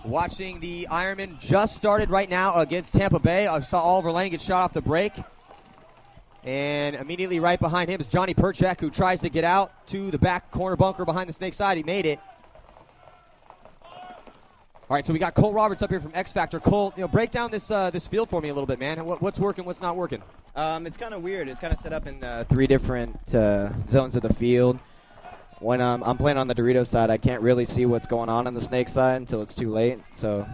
Watching the Ironmen just started right now against Tampa Bay. I saw Oliver Lang get shot off the break. And immediately right behind him is Johnny Perchek, who tries to get out to the back corner bunker behind the snake side. He made it. All right, so we got Cole Roberts up here from X Factor. Cole, break down this field for me a little bit, man. What's working, what's not working? It's kind of weird. It's kind of set up in 3 different zones of the field. When I'm playing on the Doritos side, I can't really see what's going on the snake side until it's too late. So,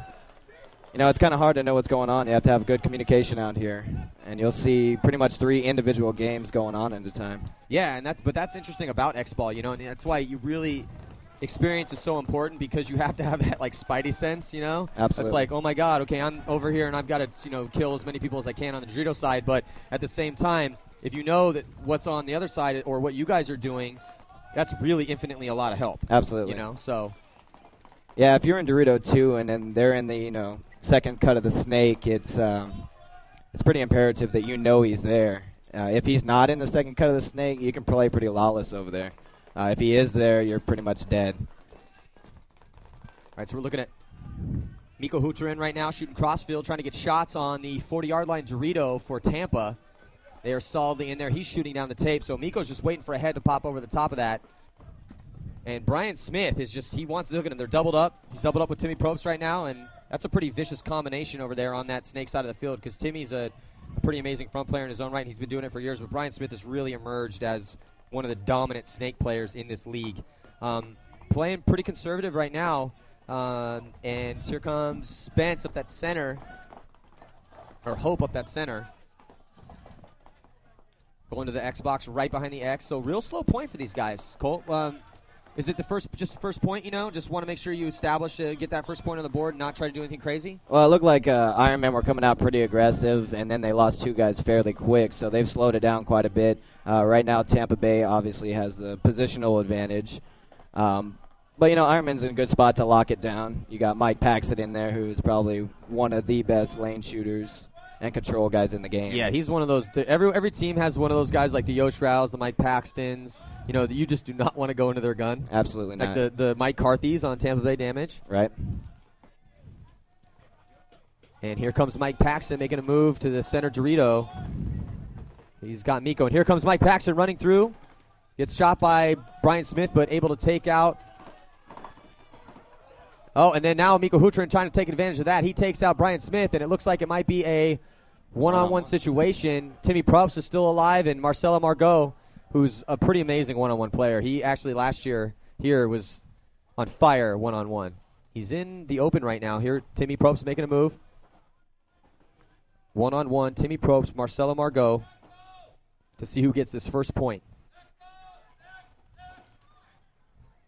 it's kind of hard to know what's going on. You have to have good communication out here. And you'll see pretty much 3 individual games going on at a time. Yeah, and that's interesting about X-Ball, and that's why you really experience is so important, because you have to have that, spidey sense, Absolutely. It's like, oh, my God, okay, I'm over here, and I've got to, kill as many people as I can on the Doritos side. But at the same time, if you know that what's on the other side or what you guys are doing, that's really infinitely a lot of help. Absolutely. So. Yeah, if you're in Dorito 2 and then they're in the, second cut of the snake, it's pretty imperative that he's there. If he's not in the second cut of the snake, you can play pretty lawless over there. If he is there, you're pretty much dead. All right, so we're looking at Miko Huterin right now shooting crossfield, trying to get shots on the 40-yard line Dorito for Tampa. They are solidly in there. He's shooting down the tape, so Miko's just waiting for a head to pop over the top of that. And Brian Smith is he wants to look at him. They're doubled up. He's doubled up with Timmy Probst right now, and that's a pretty vicious combination over there on that snake side of the field, because Timmy's a pretty amazing front player in his own right, and he's been doing it for years. But Brian Smith has really emerged as one of the dominant snake players in this league. Playing pretty conservative right now, and here comes Spence up that center, or Hope up that center. Going to the X box right behind the X. So real slow point for these guys. Cole, is it the first point, Just want to make sure you establish, get that first point on the board and not try to do anything crazy? Well, it looked like Ironmen were coming out pretty aggressive, and then they lost 2 guys fairly quick, so they've slowed it down quite a bit. Right now, Tampa Bay obviously has the positional advantage. But, Ironman's in a good spot to lock it down. You got Mike Paxton in there, who's probably one of the best lane shooters and control guys in the game. Yeah, he's one of those. Every team has one of those guys, like the Yosh Rouse, the Mike Paxtons. That you just do not want to go into their gun. Absolutely not. Like the Mike Carthys on Tampa Bay Damage. Right. And here comes Mike Paxton making a move to the center Dorito. He's got Miko. And here comes Mike Paxton running through. Gets shot by Brian Smith, but able to take out. Oh, and then now Miko Huterin trying to take advantage of that. He takes out Brian Smith, and it looks like it might be a one-on-one situation. Timmy Probst is still alive, and Marcelo Margot, who's a pretty amazing one-on-one player. He actually last year here was on fire one-on-one. He's in the open right now. Here, Timmy Probst making a move. One-on-one, Timmy Probst, Marcelo Margot, to see who gets this first point.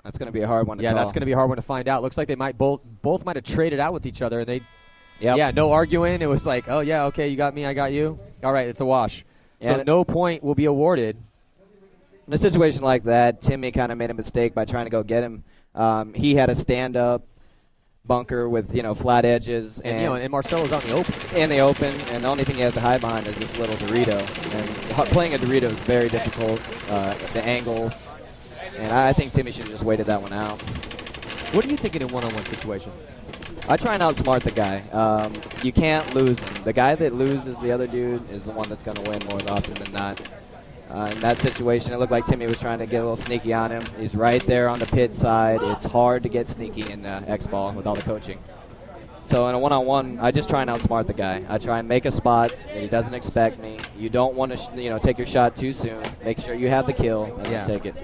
That's going to be a hard one to call. Yeah, that's going to be a hard one to find out. Looks like they might both might have traded out with each other. And yeah, no arguing. It was like, oh, yeah, okay, you got me, I got you. All right, it's a wash. Yeah, so no point will be awarded. In a situation like that, Timmy kind of made a mistake by trying to go get him. He had a stand-up bunker with, flat edges. And Marcelo's out in the open. In the open, and the only thing he has to hide behind is this little Dorito. And playing a Dorito is very difficult, the angle. And I think Timmy should have just waited that one out. What are you thinking in one-on-one situations? I try and outsmart the guy. You can't lose him. The guy that loses the other dude is the one that's going to win more often than not. In that situation, it looked like Timmy was trying to get a little sneaky on him. He's right there on the pit side. It's hard to get sneaky in X-Ball with all the coaching. So in a one-on-one, I just try and outsmart the guy. I try and make a spot that he doesn't expect me. You don't want to take your shot too soon. Make sure you have the kill and then take it.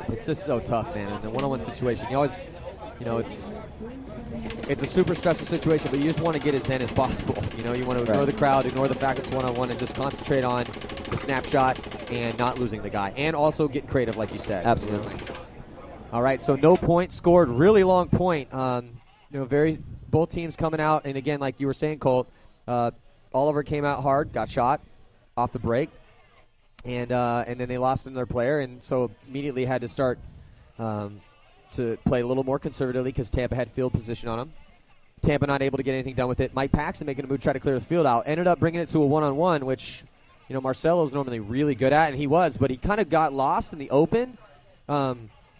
It's just so tough, man. In the one-on-one situation, you always, it's a super stressful situation, but you just want to get as zen as possible. You want to ignore the crowd, ignore the fact it's one-on-one, and just concentrate on the snapshot and not losing the guy. And also get creative, like you said. Absolutely. All right, so no point scored. Really long point. Both teams coming out, and again, like you were saying, Colt, Oliver came out hard, got shot off the break. And then they lost another player, and so immediately had to start to play a little more conservatively because Tampa had field position on him. Tampa not able to get anything done with it. Mike Paxton making a move, try to clear the field out. Ended up bringing it to a one-on-one, which Marcelo's normally really good at, and he was, but he kind of got lost in the open.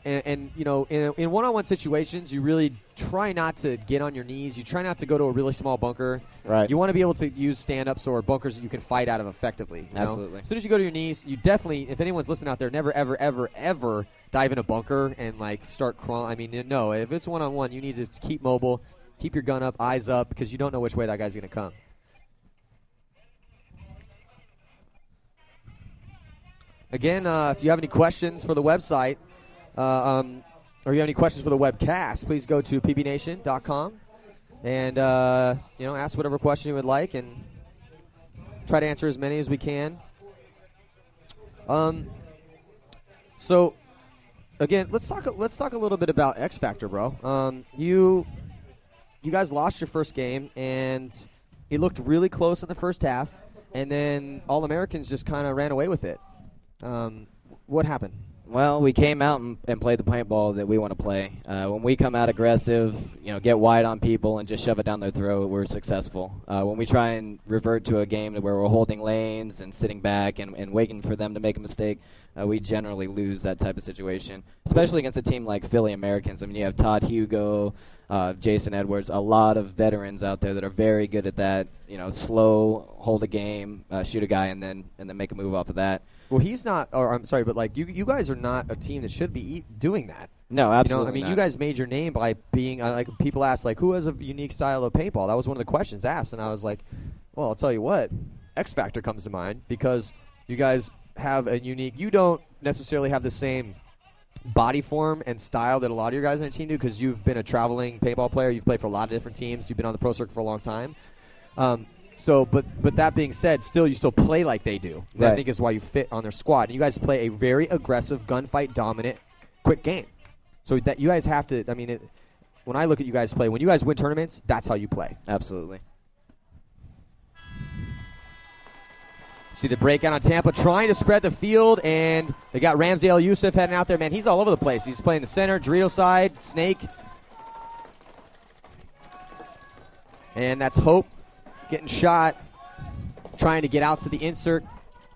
And you know, in one-on-one situations, you really try not to get on your knees. You try not to go to a really small bunker. Right. You want to be able to use stand-ups or bunkers that you can fight out of effectively. Absolutely. As soon as you go to your knees, you definitely, if anyone's listening out there, never, ever, ever, ever dive in a bunker and, like, start crawling. I mean, no, if it's one-on-one, you need to keep mobile, keep your gun up, eyes up, because you don't know which way that guy's going to come. Again, if you have any questions for the website, or you have any questions for the webcast, please go to pbnation.com and ask whatever question you would like, and try to answer as many as we can. So again, let's talk a little bit about X Factor, bro. You guys lost your first game, and it looked really close in the first half, and then All Americans just kind of ran away with it. What happened? Well, we came out and played the paintball that we want to play. When we come out aggressive, get wide on people and just shove it down their throat, we're successful. When we try and revert to a game where we're holding lanes and sitting back and waiting for them to make a mistake, we generally lose that type of situation, especially against a team like Philly Americans. I mean, you have Todd Hugo, Jason Edwards, a lot of veterans out there that are very good at that. Slow, hold a game, shoot a guy, and then make a move off of that. Well, he's not, or I'm sorry, but like you guys are not a team that should be doing that. No, absolutely not. You guys made your name by being, like, people asked, like, who has a unique style of paintball? That was one of the questions asked, and I was like, well, I'll tell you what, X Factor comes to mind, because you guys have a unique, you don't necessarily have the same body form and style that a lot of your guys on the team do, because you've been a traveling paintball player, you've played for a lot of different teams, you've been on the pro circuit for a long time. But that being said, you still play like they do. Right. I think is why you fit on their squad. And you guys play a very aggressive, gunfight dominant, quick game. So that you guys have to. I mean, when I look at you guys play, when you guys win tournaments, that's how you play. Absolutely. See the breakout on Tampa, trying to spread the field, and they got Ramsey El Youssef heading out there. Man, he's all over the place. He's playing the center, Dorito side, Snake, and that's Hope. Getting shot, trying to get out to the insert.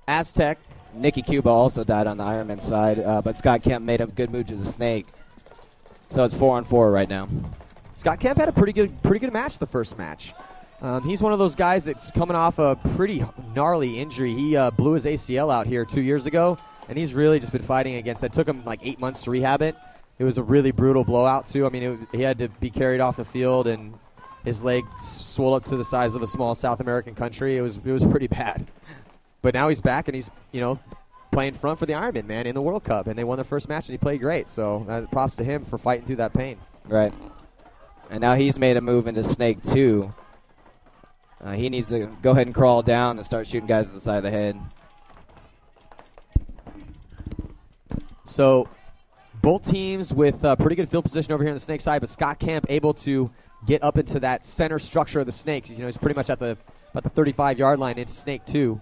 Aztec. Nicky Cuba also died on the Ironmen side, but Scott Kemp made a good move to the Snake. So it's 4-on-4 right now. Scott Kemp had a pretty good match the first match. He's one of those guys that's coming off a pretty gnarly injury. He blew his ACL out here 2 years ago, and he's really just been fighting against it. It took him like 8 months to rehab it. It was a really brutal blowout, too. I mean, he had to be carried off the field, and his leg swelled up to the size of a small South American country. It was pretty bad. But now he's back, and he's, playing front for the Ironmen, man, in the World Cup. And they won their first match, and he played great. So props to him for fighting through that pain. Right. And now he's made a move into Snake 2. He needs to go ahead and crawl down and start shooting guys at the side of the head. So both teams with pretty good field position over here on the Snake side, but Scott Kemp able to get up into that center structure of the Snakes. He's pretty much at about the 35-yard line into Snake 2.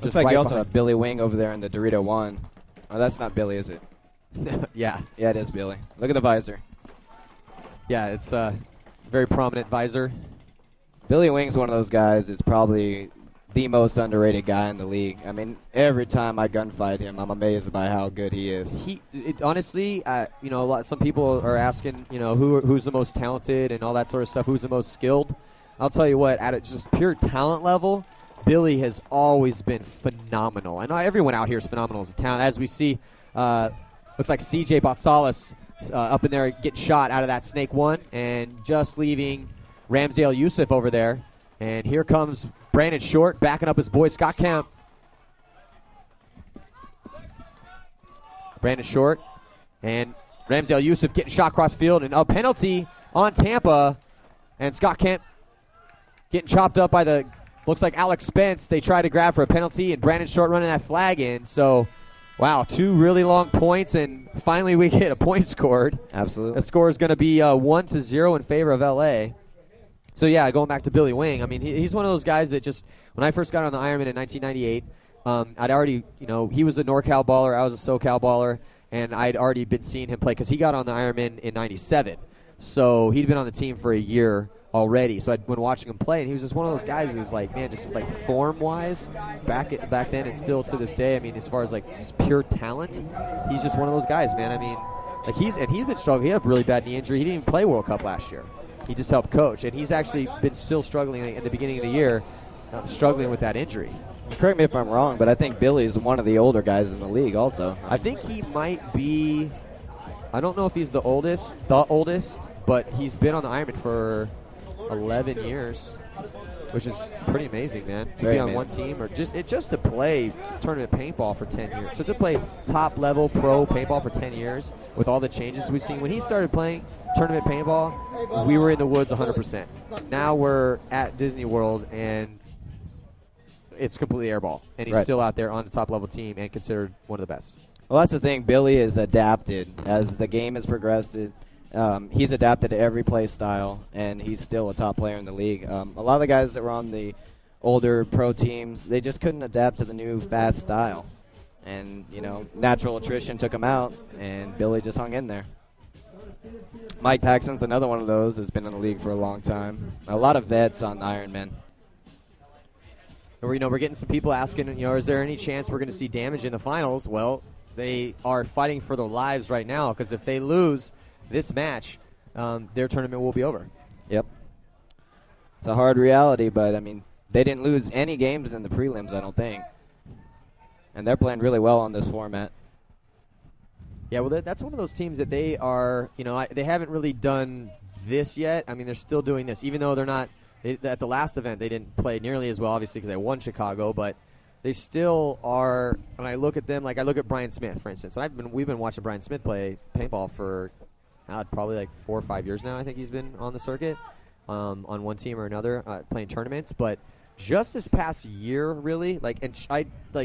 Looks like you also have Billy Wing over there in the Dorito 1. Oh, that's not Billy, is it? Yeah. Yeah, it is Billy. Look at the visor. Yeah, it's a very prominent visor. Billy Wing's one of those guys that's probably the most underrated guy in the league. I mean, every time I gunfight him, I'm amazed by how good he is. Honestly, some people are asking, who's the most talented and all that sort of stuff, who's the most skilled. I'll tell you what, at a just pure talent level, Billy has always been phenomenal. I know everyone out here is phenomenal as a talent. As we see, looks like CJ Botsalis up in there getting shot out of that Snake 1 and just leaving Ramsey El Youssef over there. And here comes Brandon Short backing up his boy Scott Kemp. Brandon Short and Ramsey El Youssef getting shot across field, and a penalty on Tampa. And Scott Kemp getting chopped up by looks like Alex Spence. They try to grab for a penalty, and Brandon Short running that flag in. So, wow, 2 really long points, and finally we get a point scored. Absolutely. The score is going to be 1-0 in favor of LA. So, yeah, going back to Billy Wing, I mean, he's one of those guys that just, when I first got on the Ironman in 1998, I'd already, he was a NorCal baller, I was a SoCal baller, and I'd already been seeing him play because he got on the Ironman in 97. So he'd been on the team for a year already. So when watching him play, and he was just one of those guys who was like, man, just like form-wise, back then and still to this day, I mean, as far as like just pure talent, he's just one of those guys, man. I mean, like he's been struggling. He had a really bad knee injury. He didn't even play World Cup last year. He just helped coach, and he's actually been still struggling in the beginning of the year, struggling with that injury. Correct me if I'm wrong, but I think Billy is one of the older guys in the league also. I think he might be, I don't know if he's the oldest, but he's been on the Ironman for 11 years, which is pretty amazing, man. To be on one team, or just to play tournament paintball for 10 years. So to play top-level pro paintball for 10 years with all the changes we've seen. When he started playing tournament paintball, we were in the woods 100%. Now we're at Disney World, and it's completely airball. And he's still out there on the top-level team and considered one of the best. Well, that's the thing. Billy has adapted as the game has progressed. He's adapted to every play style, and he's still a top player in the league. A lot of the guys that were on the older pro teams, they just couldn't adapt to the new fast style. And, natural attrition took him out, and Billy just hung in there. Mike Paxton's another one of those that's been in the league for a long time. A lot of vets on Ironmen. We're getting some people asking, is there any chance we're going to see Damage in the finals? Well, they are fighting for their lives right now, because if they lose this match, their tournament will be over. Yep. It's a hard reality, but, I mean, they didn't lose any games in the prelims, I don't think. And they're playing really well on this format. Yeah, well, that's one of those teams that they are, they haven't really done this yet. I mean, they're still doing this, even though they're not, at the last event, they didn't play nearly as well, obviously, because they won Chicago, but they still are, when I look at them, like I look at Brian Smith, for instance, and we've been watching Brian Smith play paintball for probably like 4 or 5 years now. I think he's been on the circuit on one team or another playing tournaments, but just this past year, really, like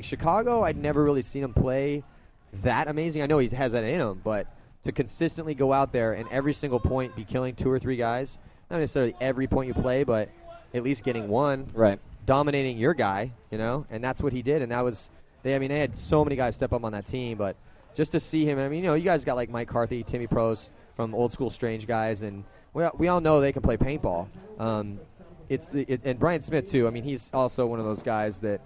Chicago, I'd never really seen him play that amazing. I know he has that in him, but to consistently go out there and every single point be killing 2 or 3 guys, not necessarily every point you play, but at least getting one, right, dominating your guy, and that's what he did. And that was, they had so many guys step up on that team, but just to see him, I mean, you guys got like Mike Carthy, Timmy Prost from Old School Strange guys, and we all know they can play paintball. And Brian Smith too. I mean, he's also one of those guys that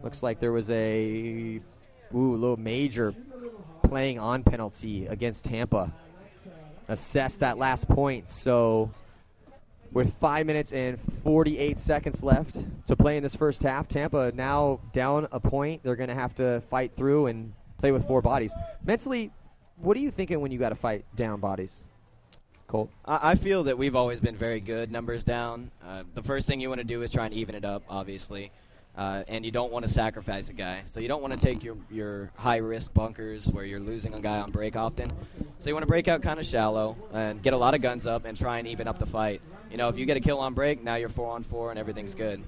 looks like there was a little major playing on penalty against Tampa. Assessed that last point. So with 5 minutes and 48 seconds left to play in this first half, Tampa now down a point. They're going to have to fight through and play with 4 bodies. Mentally, what are you thinking when you got to fight down bodies? Colt? I feel that we've always been very good numbers down. The first thing you want to do is try and even it up, obviously. And you don't want to sacrifice a guy. So you don't want to take your high-risk bunkers where you're losing a guy on break often. So you want to break out kind of shallow and get a lot of guns up and try and even up the fight. If you get a kill on break, now you're 4-on-4 and everything's good.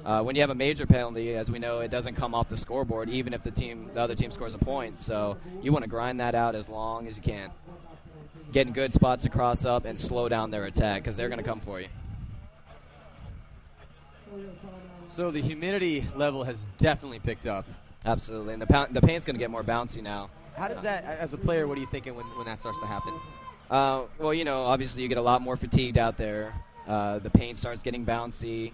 When you have a major penalty, as we know, it doesn't come off the scoreboard even if the other team scores a point. So you want to grind that out as long as you can. Getting good spots to cross up and slow down their attack because they're going to come for you. So the humidity level has definitely picked up. Absolutely, and the paint's going to get more bouncy now. How does that, as a player, what are you thinking when that starts to happen? Well, obviously you get a lot more fatigued out there. The paint starts getting bouncy.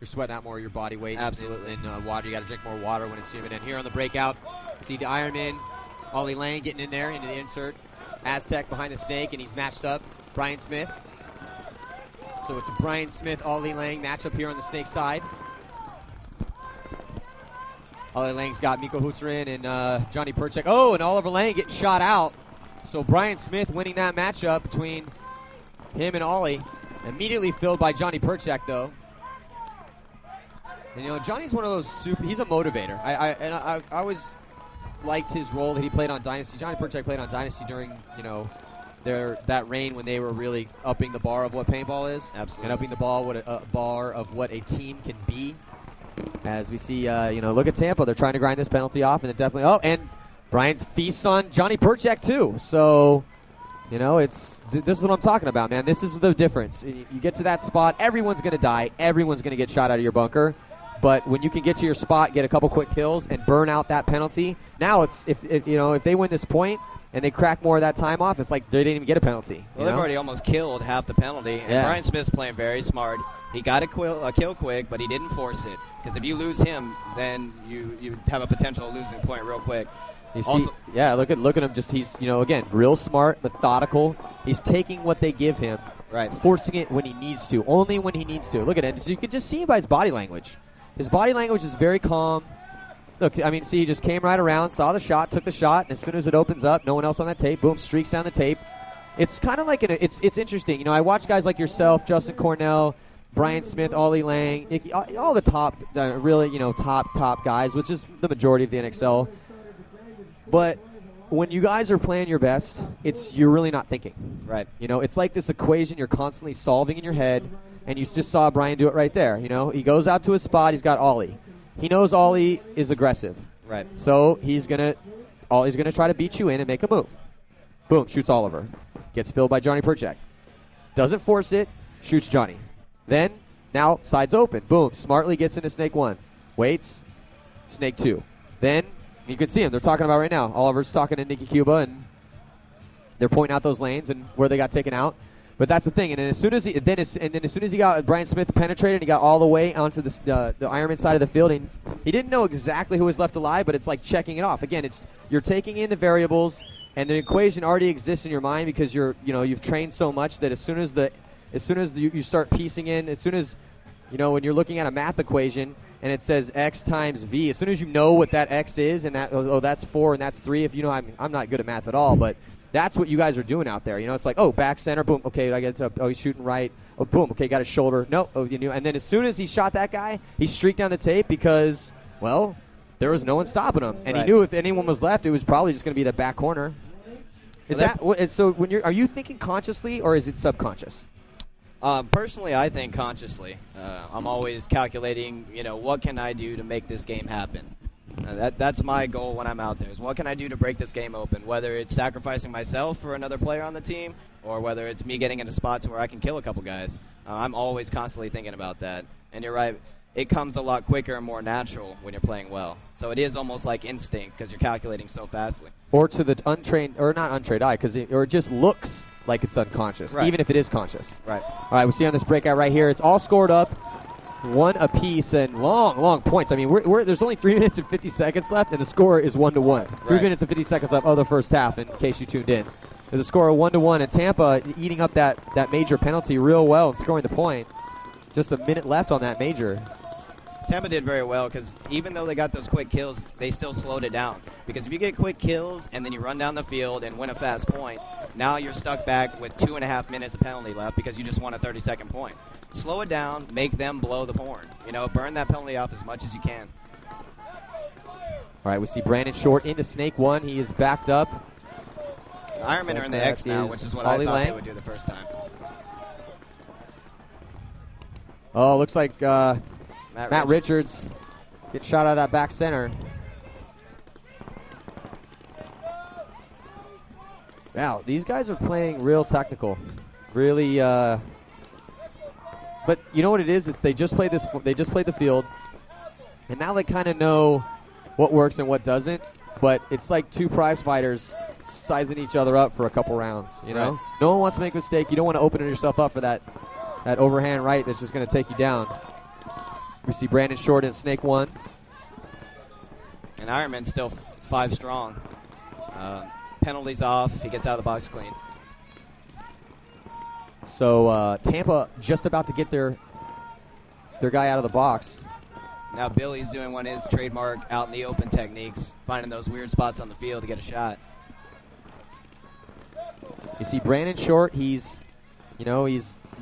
You're sweating out more of your body weight. Absolutely. And water. You got to drink more water when it's humid. And here on the breakout, see the Ironman, Ollie Lang getting in there into the insert. Aztec behind the snake, and he's matched up. Brian Smith. So it's a Brian Smith, Ollie Lang matchup here on the snake side. Ollie Lang's got Miko Hutzerin and Johnny Perchek. Oh, and Oliver Lang getting shot out. So Brian Smith winning that matchup between him and Ollie. Immediately filled by Johnny Perchek, though. And, Johnny's one of those he's a motivator. I always liked his role that he played on Dynasty. Johnny Perchek played on Dynasty during, that reign when they were really upping the bar of what paintball is. Absolutely. And upping the bar of what a team can be. As we see, look at Tampa. They're trying to grind this penalty off, and it definitely. And Brian feasts on Johnny Perchek too. So, this is what I'm talking about, man. This is the difference. You get to that spot, everyone's going to die. Everyone's going to get shot out of your bunker. But when you can get to your spot, get a couple quick kills, and burn out that penalty, now it's if they win this point and they crack more of that time off, it's like they didn't even get a penalty. Well, they've already almost killed half the penalty. And Brian Smith's playing very smart. He got a kill quick, but he didn't force it. Because if you lose him, then you have a potential losing point real quick. Look at him. Just he's again real smart, methodical. He's taking what they give him, right, forcing it when he needs to, only when he needs to. Look at it. So you can just see by his body language. His body language is very calm. Look, I mean, see, he just came right around, saw the shot, took the shot, and as soon as it opens up, no one else on that tape, boom, streaks down the tape. It's kind of like it's interesting. I watch guys like yourself, Justin Cornell, Brian Smith, Ollie Lang, Nicky, all the top, really, top guys, which is the majority of the NXL. But when you guys are playing your best, you're really not thinking. Right. It's like this equation you're constantly solving in your head. And you just saw Brian do it right there. He goes out to his spot. He's got Ollie. He knows Ollie is aggressive. Right. So Ollie's gonna try to beat you in and make a move. Boom, shoots Oliver. Gets filled by Johnny Perchak. Doesn't force it. Shoots Johnny. Then now side's open. Boom. Smartly gets into Snake 1. Waits. Snake 2. Then you can see him. They're talking about right now. Oliver's talking to Nicky Cuba, and they're pointing out those lanes and where they got taken out. But that's the thing, and then as soon as he got Brian Smith penetrated, he got all the way onto the Ironman side of the field. And he didn't know exactly who was left alive, but it's like checking it off. Again, you're taking in the variables, and the equation already exists in your mind because you've trained so much that as soon as you start piecing in, as soon as when you're looking at a math equation and it says x times v, as soon as you know what that x is and that that's 4 and that's 3. If I'm not good at math at all, but that's what you guys are doing out there. It's like, back center, boom, okay, I get it up. Oh, he's shooting right. Oh, boom, okay, got his shoulder. No, and then as soon as he shot that guy, he streaked down the tape because, well, there was no one stopping him, and he knew if anyone was left, it was probably just going to be the back corner. Are you thinking consciously or is it subconscious? Personally, I think consciously. I'm always calculating, what can I do to make this game happen? That's my goal when I'm out there, is what can I do to break this game open, whether it's sacrificing myself for another player on the team or whether it's me getting in a spot to where I can kill a couple guys. I'm always constantly thinking about that. And you're right, it comes a lot quicker and more natural when you're playing well. So it is almost like instinct because you're calculating so fastly. Or to the untrained, or not untrained eye, or it just looks like it's unconscious, even if it is conscious. Right. All right, we see on this breakout right here, it's all scored up. One apiece and long points. I mean, there's only 3 minutes and 50 seconds left, and the score is 1-1. 3 minutes and 50 seconds left of the first half, in case you tuned in. There's a score of 1-1, and Tampa eating up that major penalty real well and scoring the point. Just a minute left on that major. Tampa did very well because even though they got those quick kills, they still slowed it down. Because if you get quick kills and then you run down the field and win a fast point, now you're stuck back with 2.5 minutes of penalty left because you just won a 30-second point. Slow it down, make them blow the horn. Burn that penalty off as much as you can. All right, we see Brandon Short into Snake 1. He is backed up. Ironmen are in the X now, which is what I thought they would do the first time. Oh, looks like Matt Richards gets shot out of that back center. Wow, these guys are playing real technical. Really, but you know what it is? It's they just played the field, and now they kind of know what works and what doesn't. But it's like two prize fighters sizing each other up for a couple rounds. No one wants to make a mistake. You don't want to open yourself up for that overhand right that's just going to take you down. We see Brandon Short in Snake 1. And Ironman still 5 strong. Penalties off. He gets out of the box clean. So Tampa just about to get their guy out of the box. Now Billy's doing one of his trademark out in the open techniques, finding those weird spots on the field to get a shot. You see Brandon Short, he's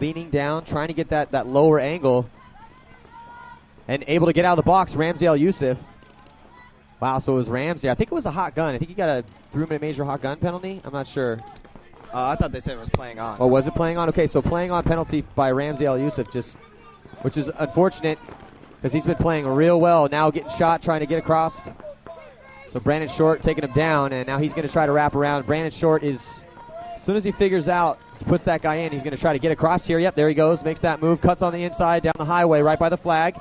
leaning down, trying to get that lower angle, and able to get out of the box. Ramsey Al-Yusuf. Wow, so it was Ramsey. I think it was a hot gun. I think he got a 3-minute major hot gun penalty. I'm not sure. I thought they said it was playing on. Oh, was it playing on? Okay, so playing on penalty by Ramsey Al-Yusuf, which is unfortunate because he's been playing real well. Now getting shot, trying to get across. So Brandon Short taking him down, and now he's going to try to wrap around. Brandon Short is, as soon as he figures out, puts that guy in, he's going to try to get across here. Yep, there he goes, makes that move, cuts on the inside, down the highway, right by the flag.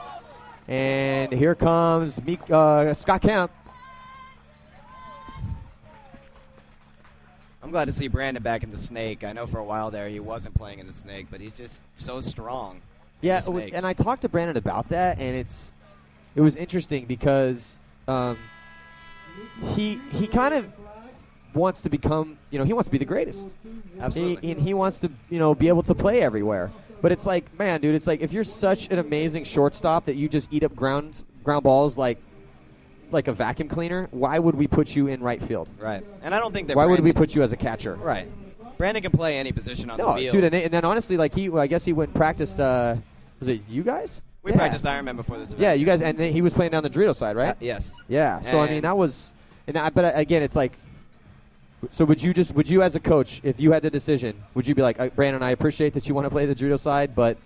And here comes Scott Kemp. I'm glad to see Brandon back in the snake. I know for a while there he wasn't playing in the snake, but he's just so strong. Yeah, and I talked to Brandon about that, and it was interesting because he kind of wants to become, he wants to be the greatest. Absolutely. He wants to, be able to play everywhere. But it's like, man, dude, it's like if you're such an amazing shortstop that you just eat up ground balls like a vacuum cleaner, why would we put you in right field? Right. And I don't think that Why would we put you as a catcher? Right. Brandon can play any position on the field. Dude, and then honestly, like I guess he went and practiced, was it you guys? We practiced Ironmen before this event. Yeah, you guys, and then he was playing down the Dorito side, right? Yes. Yeah. So I mean, that was, but again, it's like, so would you as a coach, if you had the decision, would you be like, Brandon, I appreciate that you want to play the Dorito side, but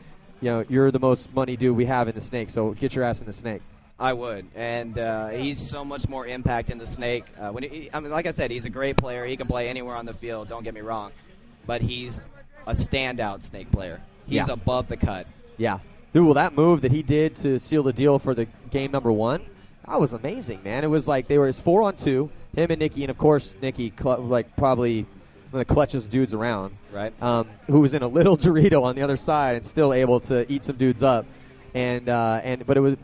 you're the most money dude we have in the snake, so get your ass in the snake. I would, and he's so much more impact in the snake. Like I said, he's a great player. He can play anywhere on the field. Don't get me wrong, but he's a standout snake player. He's above the cut. Yeah. Dude, well, that move that he did to seal the deal for the game number 1, that was amazing, man. It was like they were 4-on-2, him and Nicky, and of course Nicky, probably one of the clutchest dudes around. Right. Who was in a little Dorito on the other side and still able to eat some dudes up, but it was.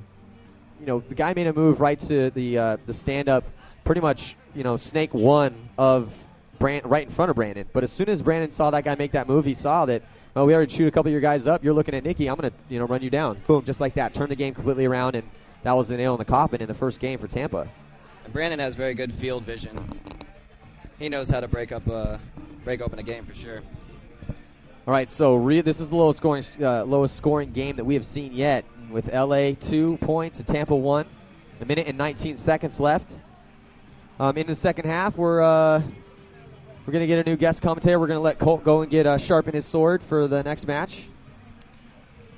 The guy made a move right to the stand-up, pretty much, snake one of right in front of Brandon. But as soon as Brandon saw that guy make that move, he saw that, we already chewed a couple of your guys up. You're looking at Nicky. I'm going to, run you down. Boom, just like that. Turn the game completely around, and that was the nail in the coffin in the first game for Tampa. And Brandon has very good field vision. He knows how to break open a game for sure. All right, so this is the lowest scoring game that we have seen yet, with LA 2 points and Tampa 1. A minute and 19 seconds left. In the second half, we're going to get a new guest commentator. We're going to let Colt go and get sharpen his sword for the next match.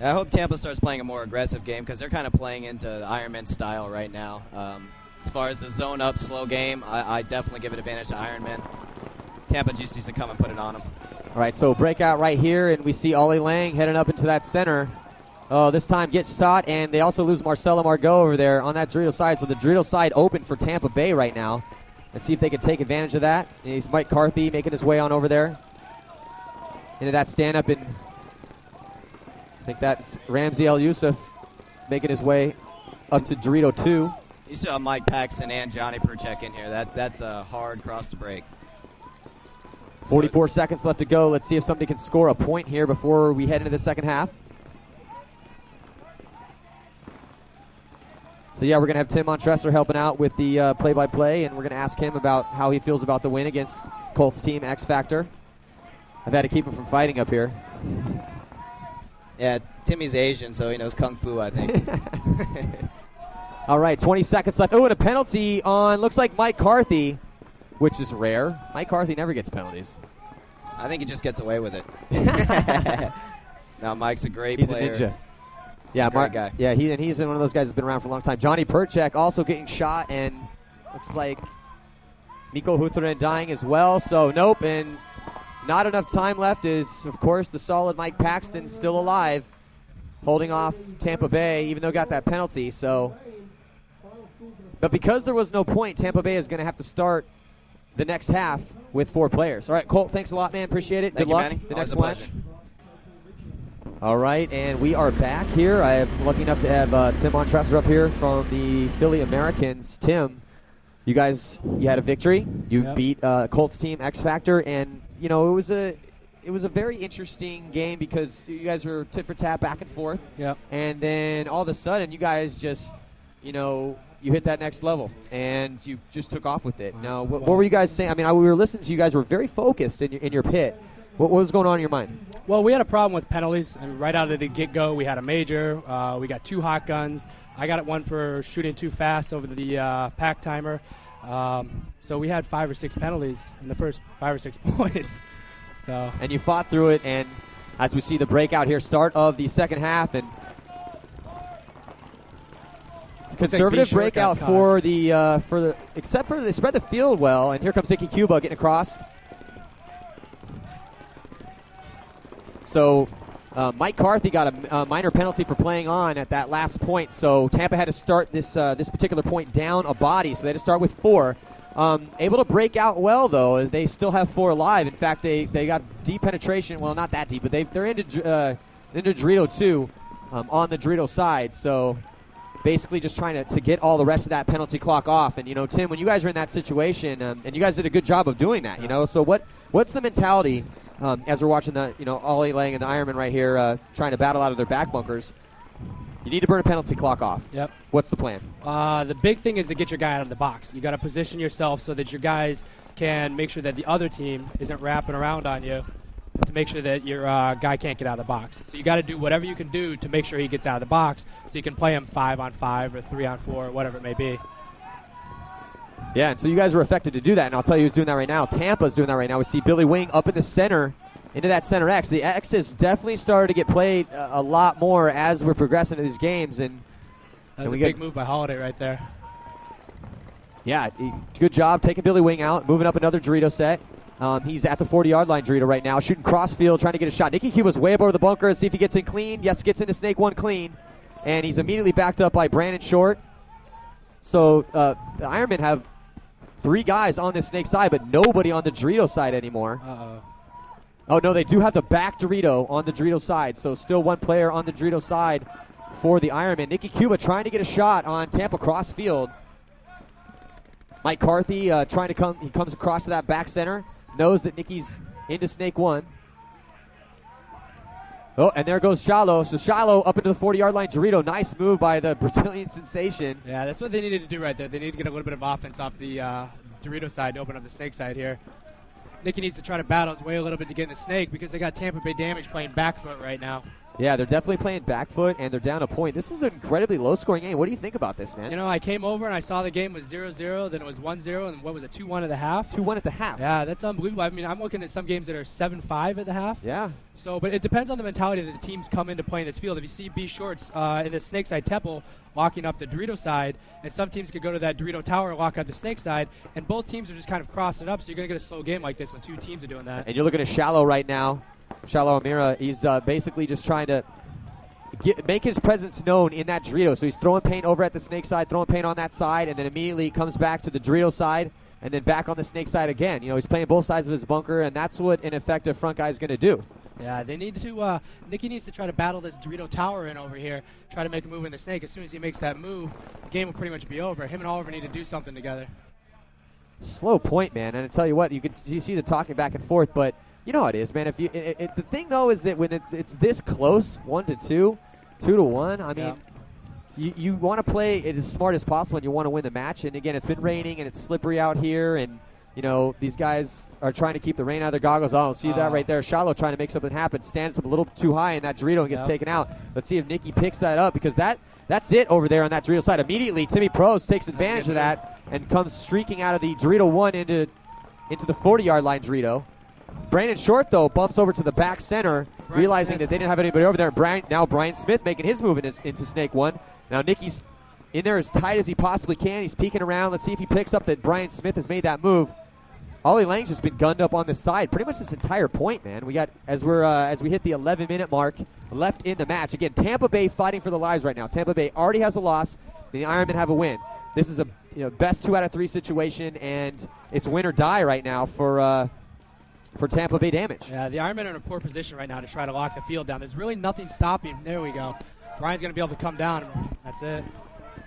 I hope Tampa starts playing a more aggressive game because they're kind of playing into the Ironman style right now. As far as the zone up slow game, I definitely give it advantage to Ironman. Tampa just needs to come and put it on them. All right, so breakout right here, and we see Ollie Lang heading up into that center. Oh, this time gets shot, and they also lose Marcelo Margot over there on that Dorito side. So the Dorito side open for Tampa Bay right now. Let's see if they can take advantage of that. And he's Mike Carthy making his way on over there into that stand-up, and I think that's Ramsey El Yusuf making his way up to Dorito 2. You saw Mike Paxton and Johnny Perchek in here. That's a hard cross to break. 44 seconds left to go. Let's see if somebody can score a point here before we head into the second half. So, we're going to have Tim Montressor helping out with the play-by-play, and we're going to ask him about how he feels about the win against Colts team X Factor. I've had to keep him from fighting up here. Yeah, Timmy's Asian, so he knows Kung Fu, I think. All right, 20 seconds left. Oh, and a penalty on, looks like Mike Carthy, which is rare. Mike Carthy never gets penalties. I think he just gets away with it. Now, Mike's a great He's player. a ninja. Yeah, Great guy. Yeah, he's one of those guys that's been around for a long time. Johnny Perchek also getting shot, and looks like Mikko Huhtinen dying as well. So, nope, and not enough time left is, of course, the solid Mike Paxton still alive, holding off Tampa Bay, even though got that penalty. So, but because there was no point, Tampa Bay is going to have to start the next half with 4 players. All right, Colt, thanks a lot, man. Appreciate it. Good luck. Manny. The Always next a match. pleasure. All right, and we are back here. I am lucky enough to have Tim Montressor up here from the Philly Americans. Tim, you had a victory. You beat Colts team X Factor, and it was a very interesting game because you guys were tit for tat, back and forth. Yep. And then all of a sudden, you guys just, you hit that next level, and you just took off with it. Now, what were you guys saying? I mean, we were listening to you guys were very focused in your pit. What was going on in your mind? Well, we had a problem with penalties. I mean, right out of the get-go, we had a major. We got 2 hot guns. I got one for shooting too fast over the pack timer. So we had 5 or 6 penalties in the first 5 or 6 points. So. And you fought through it, and as we see the breakout here, start of the second half, and conservative breakout for the except for they spread the field well, and here comes Icky Cuba getting across. So Mike Carthy got a minor penalty for playing on at that last point, so Tampa had to start this particular point down a body, so they had to start with 4. Able to break out well, though. They still have 4 alive. In fact, they got deep penetration. Well, not that deep, but they're into Dorito, too, on the Dorito side. So basically just trying to get all the rest of that penalty clock off. And, Tim, when you guys are in that situation, and you guys did a good job of doing that, so what's the mentality as we're watching the, Ollie Lang and the Ironmen right here trying to battle out of their back bunkers? You need to burn a penalty clock off. Yep. What's the plan? The big thing is to get your guy out of the box. You got to position yourself so that your guys can make sure that the other team isn't wrapping around on you to make sure that your guy can't get out of the box. So you got to do whatever you can do to make sure he gets out of the box so you can play him 5-on-5 or 3-on-4 or whatever it may be. Yeah, and so you guys were affected to do that, and I'll tell you who's doing that right now. Tampa's doing that right now. We see Billy Wing up in the center, into that center X. The X has definitely started to get played a lot more as we're progressing in these games. And that was a big move by Holiday right there. Yeah, good job taking Billy Wing out, moving up another Dorito set. He's at the 40-yard line, Dorito, right now, shooting crossfield, trying to get a shot. Nicky Cuba's way up over the bunker. Let's see if he gets in clean. Yes, gets into Snake 1 clean. And he's immediately backed up by Brandon Short. So the Ironmen have 3 guys on the Snake side, but nobody on the Dorito side anymore. Uh-oh. Oh, no, they do have the back Dorito on the Dorito side, so still 1 player on the Dorito side for the Ironmen. Nicky Cuba trying to get a shot on Tampa crossfield. Mike Carthy trying to come. He comes across to that back center, knows that Nicky's into Snake 1. Oh, and there goes Shallow. So Shallow up into the 40-yard line. Dorito, nice move by the Brazilian sensation. Yeah, that's what they needed to do right there. They need to get a little bit of offense off the Dorito side to open up the Snake side here. Nicky needs to try to battle his way a little bit to get in the Snake because they got Tampa Bay Damage playing back foot right now. Yeah, they're definitely playing back foot, and they're down a point. This is an incredibly low-scoring game. What do you think about this, man? I came over and I saw the game was 0-0, then it was 1-0, and what was it, 2-1 at the half? 2-1 at the half. Yeah, that's unbelievable. I mean, I'm looking at some games that are 7-5 at the half. Yeah. So, but it depends on the mentality that the teams come into play in this field. If you see B Shorts in the Snake side Temple locking up the Dorito side, and some teams could go to that Dorito tower and lock up the Snake side, and both teams are just kind of crossing it up, so you're going to get a slow game like this when 2 teams are doing that. And you're looking at Shallow right now. Shallow Amira, he's basically just trying to make his presence known in that Dorito. So he's throwing paint over at the Snake side, throwing paint on that side, and then immediately comes back to the Dorito side, and then back on the Snake side again. He's playing both sides of his bunker, and that's what an effective front guy is going to do. Yeah, they need to, Nicky needs to try to battle this Dorito tower in over here, try to make a move in the Snake. As soon as he makes that move, the game will pretty much be over. Him and Oliver need to do something together. Slow point, man, and I tell you what, you see the talking back and forth, but you know how it is, man. If the thing though is that when it's this close, 1-2, 2-1. I mean, you want to play it as smart as possible, and you want to win the match. And again, it's been raining and it's slippery out here, and these guys are trying to keep the rain out of their goggles. Oh, see that right there? Shallow trying to make something happen, stands up a little too high in that Dorito and gets taken out. Let's see if Nicky picks that up because that's it over there on that Dorito side. Immediately, Timmy Pros takes advantage of that and comes streaking out of the Dorito 1 into the 40-yard line Dorito. Brandon Short, though, bumps over to the back center, realizing that they didn't have anybody over there. Now Brian Smith making his move into Snake 1. Now Nicky's in there as tight as he possibly can. He's peeking around. Let's see if he picks up that Brian Smith has made that move. Ollie Lang's just been gunned up on the side pretty much this entire point, man. We got as we hit the 11-minute mark left in the match. Again, Tampa Bay fighting for the lives right now. Tampa Bay already has a loss. The Ironmen have a win. This is a best 2 out of 3 situation, and it's win or die right now for Tampa Bay Damage. Yeah, the Ironmen are in a poor position right now to try to lock the field down. There's really nothing stopping. There we go. Brian's going to be able to come down. That's it.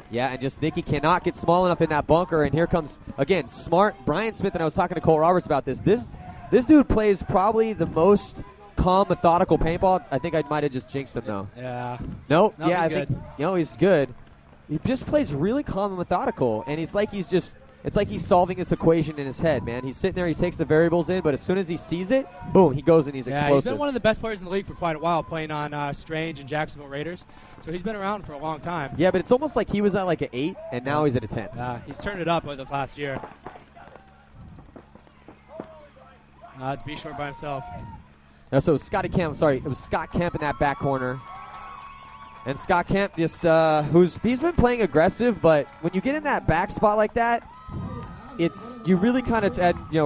Yeah, and just Nicky cannot get small enough in that bunker, and here comes, again, smart Brian Smith, and I was talking to Cole Roberts about this. This dude plays probably the most calm, methodical paintball. I think I might have just jinxed him, though. Yeah. No, he's I good. think he's good. He just plays really calm and methodical, and it's like he's solving this equation in his head, man. He's sitting there, he takes the variables in, but as soon as he sees it, boom, he goes and he's explosive. He's been one of the best players in the league for quite a while, playing on Strange and Jacksonville Raiders. So he's been around for a long time. Yeah, but it's almost like he was at like an 8, and now he's at a 10. Yeah, he's turned it up with this last year. It's B Short by himself. No, so it was it was Scott Kemp in that back corner. And Scott Kemp just, he's been playing aggressive, but when you get in that back spot like that, you really kind of,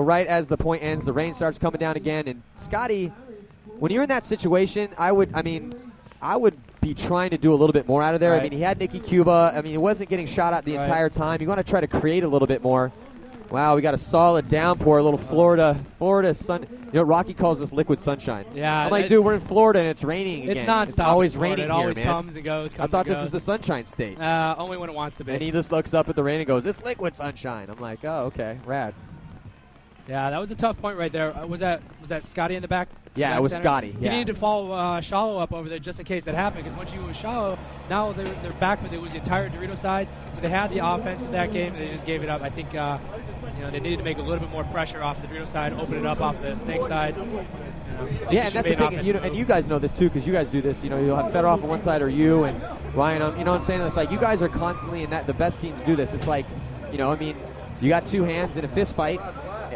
right as the point ends, the rain starts coming down again, and Scotty, when you're in that situation, I would be trying to do a little bit more out of there. Right. I mean, he had Nicky Cuba. I mean, he wasn't getting shot at the entire time. You want to try to create a little bit more. Wow, we got a solid downpour, a little Florida sun. You know, Rocky calls this liquid sunshine. Yeah. I'm like, dude, we're in Florida and it's raining again. It's nonstop. It's always in Florida. raining It always here, man. comes and goes. I thought this is the sunshine state. Only when it wants to be. And he just looks up at the rain and goes, "It's liquid sunshine." I'm like, oh, okay, rad. Yeah, that was a tough point right there. Was that Scotty in the back? Yeah, back it was center? Scotty. He needed to follow Shallow up over there just in case that happened, because once you was Shallow, now they're back with it was the entire Dorito side. So they had the offense in that game, and they just gave it up. I think they needed to make a little bit more pressure off the Dorito side, open it up off the Snake side. Yeah, and that's the thing. And you guys know this too, because you guys do this. You know, you'll have Fedorov on one side, or you and Ryan. You know what I'm saying? It's like you guys are constantly in that. The best teams do this. It's like, you got two hands in a fist fight.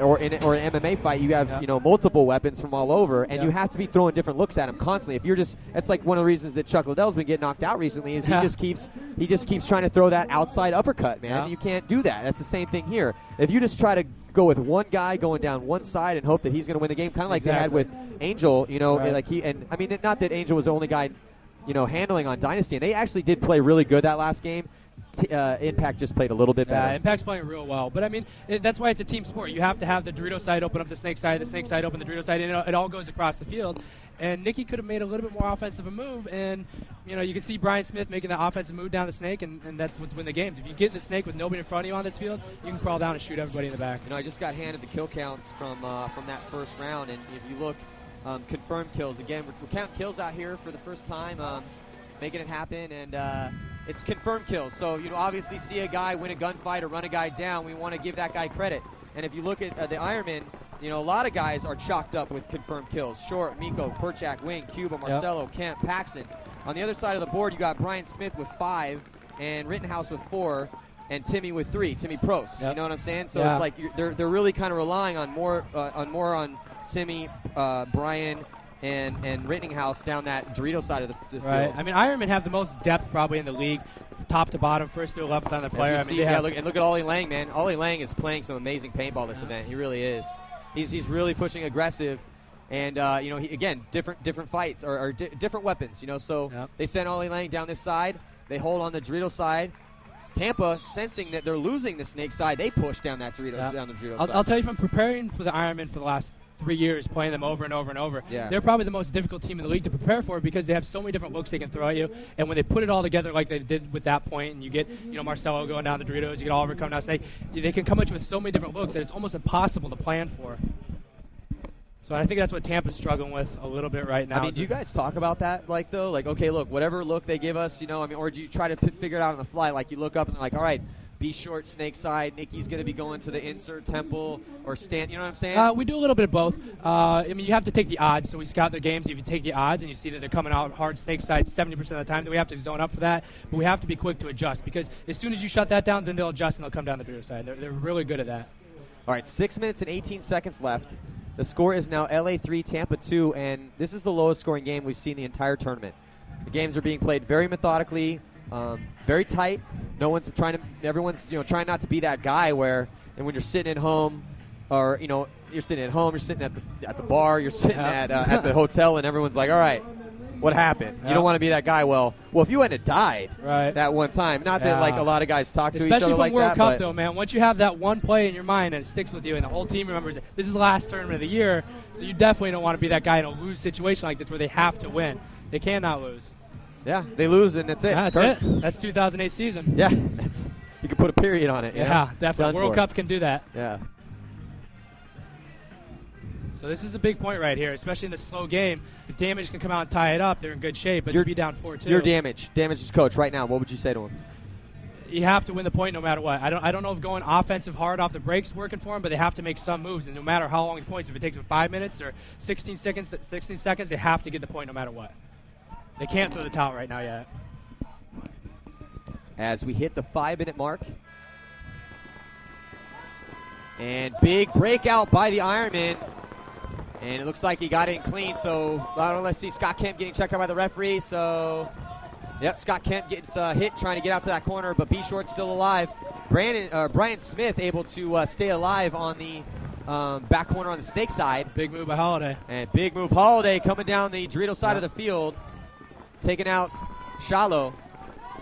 Or in an MMA fight, you have multiple weapons from all over, and you have to be throwing different looks at him constantly. If you're that's like one of the reasons that Chuck Liddell's been getting knocked out recently is he just keeps trying to throw that outside uppercut, man. Yeah. You can't do that. That's the same thing here. If you just try to go with one guy going down one side and hope that he's going to win the game, kind of like they had with Angel, right. Not that Angel was the only guy, handling on Dynasty, and they actually did play really good that last game. Impact just played a little bit better. Yeah, Impact's playing real well. But, that's why it's a team sport. You have to have the Dorito side open up the Snake side open the Dorito side, and it all goes across the field. And Nicky could have made a little bit more offensive a move, and, you can see Brian Smith making that offensive move down the Snake, and that's what's win the games. If you get in the Snake with nobody in front of you on this field, you can crawl down and shoot everybody in the back. I just got handed the kill counts from that first round, and if you look, confirmed kills. Again, we're counting kills out here for the first time. Making it happen, and it's confirmed kills. So, obviously see a guy win a gunfight or run a guy down, we want to give that guy credit. And if you look at the Ironmen, a lot of guys are chalked up with confirmed kills. Short, Miko, Perchak, Wing, Cuba, Marcelo, Kemp, Paxton. On the other side of the board, you got Brian Smith with 5, and Rittenhouse with 4, and Timmy with 3, Timmy Prost. Yep. You know what I'm saying? So it's like they're really kind of relying on more on Timmy, Brian, and Rittenhouse down that Dorito side of the field. Right. Ironmen have the most depth probably in the league, top to bottom, first to 11th on the player. Look at Ollie Lang, man. Ollie Lang is playing some amazing paintball this event. He really is. He's really pushing aggressive, and different fights or different weapons. So they send Ollie Lang down this side. They hold on the Dorito side. Tampa, sensing that they're losing the Snake side, they push down that Dorito down the Dorito side. I'll tell you, from preparing for the Ironmen for the last 3 years, playing them over and over and over. Yeah. They're probably the most difficult team in the league to prepare for because they have so many different looks they can throw at you. And when they put it all together like they did with that point, and you get Marcelo going down the Doritos, you get Oliver coming down Snake, they can come at you with so many different looks that it's almost impossible to plan for. So I think that's what Tampa's struggling with a little bit right now. Do you guys talk about that, okay, look, whatever look they give us, or do you try to figure it out on the fly? Like you look up and they're like, all right, be short, Snake side. Nicky's going to be going to the insert temple or stand. You know what I'm saying? We do a little bit of both. You have to take the odds. So we scout their games. If you take the odds and you see that they're coming out hard Snake side 70% of the time, then we have to zone up for that. But we have to be quick to adjust because as soon as you shut that down, then they'll adjust and they'll come down the Dorito side. They're really good at that. All right, 6 minutes and 18 seconds left. The score is now LA 3, Tampa 2, and this is the lowest scoring game we've seen the entire tournament. The games are being played very methodically. Very tight. Everyone's trying not to be that guy where, and when you're sitting at home, or you're sitting at home, you're sitting at the bar, you're sitting at the hotel, and everyone's like, all right, what happened? You don't want to be that guy. Well, if you hadn't died that one time, not that like a lot of guys talk to each other like that. Especially from World Cup, though, man. Once you have that one play in your mind and it sticks with you, and the whole team remembers it. This is the last tournament of the year, so you definitely don't want to be that guy in a lose situation like this where they have to win. They cannot lose. Yeah, they lose and that's it. That's it. That's 2008 season. Yeah, you can put a period on it. Yeah, definitely. World Cup can do that. Yeah. So this is a big point right here, especially in the slow game. If Damage can come out and tie it up, they're in good shape. But you'd be down 4-2. You're Damage's coach right now. What would you say to him? You have to win the point no matter what. I don't know if going offensive hard off the breaks working for them, but they have to make some moves. And no matter how long the points, if it takes them 5 minutes or 16 seconds, they have to get the point no matter what. They can't throw the towel right now yet. As we hit the 5-minute mark. And big breakout by the Ironmen. And it looks like he got in clean. So let's see Scott Kemp getting checked out by the referee. So, yep, Scott Kemp gets hit trying to get out to that corner, but B Short's still alive. Brian Smith able to stay alive on the back corner on the Snake side. Big move by Holiday. And big move Holiday coming down the Dorito side of the field, taking out Shallow.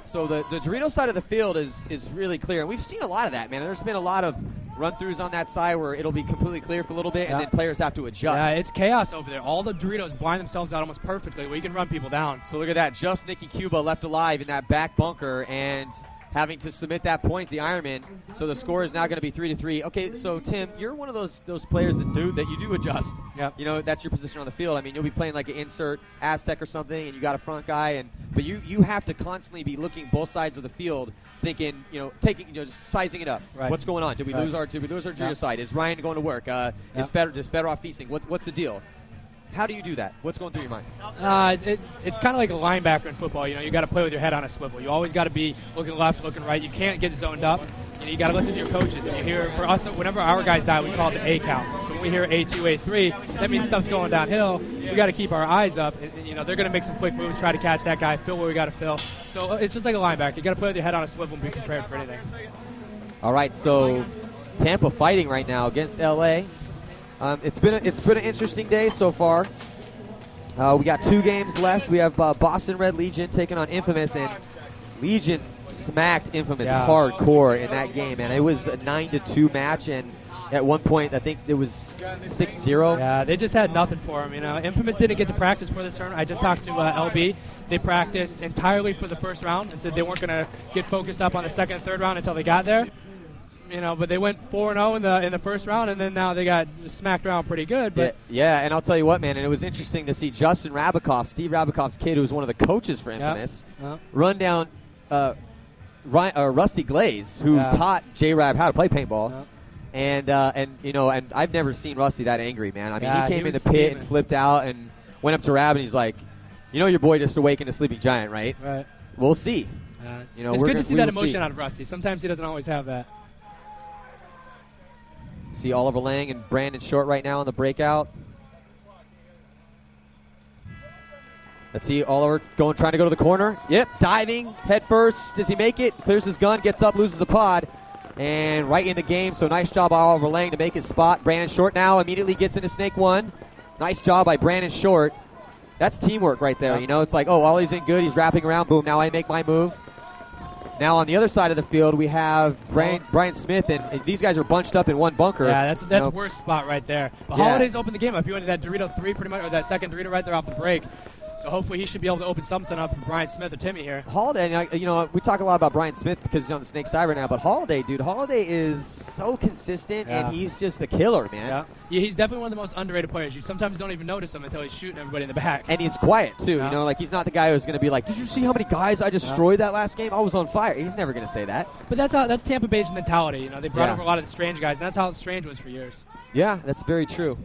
So the Dorito side of the field is really clear. And we've seen a lot of that, man. There's been a lot of run-throughs on that side where it'll be completely clear for a little bit, and then players have to adjust. Yeah, it's chaos over there. All the Doritos blind themselves out almost perfectly where you can run people down. So look at that. Just Nicky Cuba left alive in that back bunker and having to submit that point, the Ironman. So the score is now going to be 3-3. Okay, so Tim, you're one of those players that you do adjust. Yep. You know, that's your position on the field. I mean, you'll be playing like an insert Aztec or something, and you got a front guy, but you have to constantly be looking both sides of the field, thinking, just sizing it up. Right. What's going on? Did we lose our Dorito side? Is Ryan going to work? Is Fedorov feasting? What's the deal? How do you do that? What's going through your mind? It's kind of like a linebacker in football. You know, you got to play with your head on a swivel. You always got to be looking left, looking right. You can't get zoned up. You got to listen to your coaches. And you hear, for us, whenever our guys die, we call it the A count. So when we hear A2, A3, that means stuff's going downhill. We got to keep our eyes up. And they're going to make some quick moves, try to catch that guy, fill where we got to fill. So it's just like a linebacker. You got to play with your head on a swivel and be prepared for anything. All right, so Tampa fighting right now against LA. It's been an interesting day so far. We got 2 games left. We have Boston Red Legion taking on Infamous, and Legion smacked Infamous hardcore in that game, man. It was a 9-2 match, and at one point I think it was 6-0. Yeah, they just had nothing for him. Infamous didn't get to practice for this tournament. I just talked to LB. They practiced entirely for the first round and said they weren't going to get focused up on the second and third round until they got there. But they went 4-0 in the first round, and then now they got smacked around pretty good. But yeah, and I'll tell you what, man, and it was interesting to see Justin Rabikoff, Steve Rabikoff's kid, who was one of the coaches for Infamous, run down Rusty Glaze, who taught J-Rab how to play paintball. And I've never seen Rusty that angry, man. I mean, he came in the pit and flipped out and went up to Rab, and he's like, your boy just awakened a sleeping giant, right? Right. We'll see. It's good to see that emotion out of Rusty. Sometimes he doesn't always have that. See Oliver Lang and Brandon Short right now on the breakout. Let's see Oliver trying to go to the corner. Yep, diving, head first. Does he make it? Clears his gun, gets up, loses the pod. And right in the game, so nice job by Oliver Lang to make his spot. Brandon Short now immediately gets into Snake 1. Nice job by Brandon Short. That's teamwork right there. It's like, Ollie's in good, he's wrapping around, boom, now I make my move. Now on the other side of the field, we have Brian Smith, and these guys are bunched up in one bunker. Yeah, that's worst spot right there. But Holiday's opened the game up. He went to that Dorito 3 pretty much, or that second Dorito right there off the break. So hopefully he should be able to open something up for Brian Smith or Timmy here. Holiday, we talk a lot about Brian Smith because he's on the Snake side right now, but Holiday is so consistent, and he's just a killer, man. Yeah, he's definitely one of the most underrated players. You sometimes don't even notice him until he's shooting everybody in the back. And he's quiet, too. He's not the guy who's going to be like, did you see how many guys I destroyed that last game? I was on fire. He's never going to say that. But that's Tampa Bay's mentality. They brought over a lot of the Strange guys, and that's how Strange was for years. Yeah, that's very true.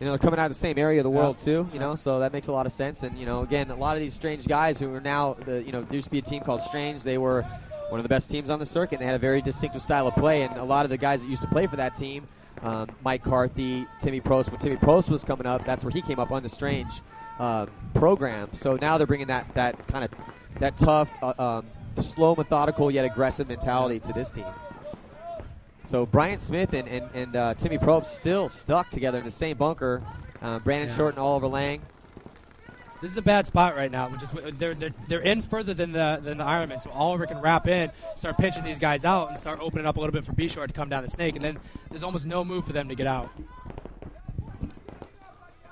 They're coming out of the same area of the world, too, so that makes a lot of sense. And, again, a lot of these Strange guys who are now, there used to be a team called Strange. They were one of the best teams on the circuit, and they had a very distinctive style of play. And a lot of the guys that used to play for that team, Mike Carthy, Timmy Prost, when Timmy Prost was coming up, that's where he came up on the Strange program. So now they're bringing that kind of that tough, slow, methodical, yet aggressive mentality to this team. So Brian Smith and Timmy Probst still stuck together in the same bunker. Brandon Short and Oliver Lang. This is a bad spot right now. They're in further than the Ironmen, so Oliver can wrap in, start pinching these guys out, and start opening up a little bit for B Short to come down the Snake, and then there's almost no move for them to get out.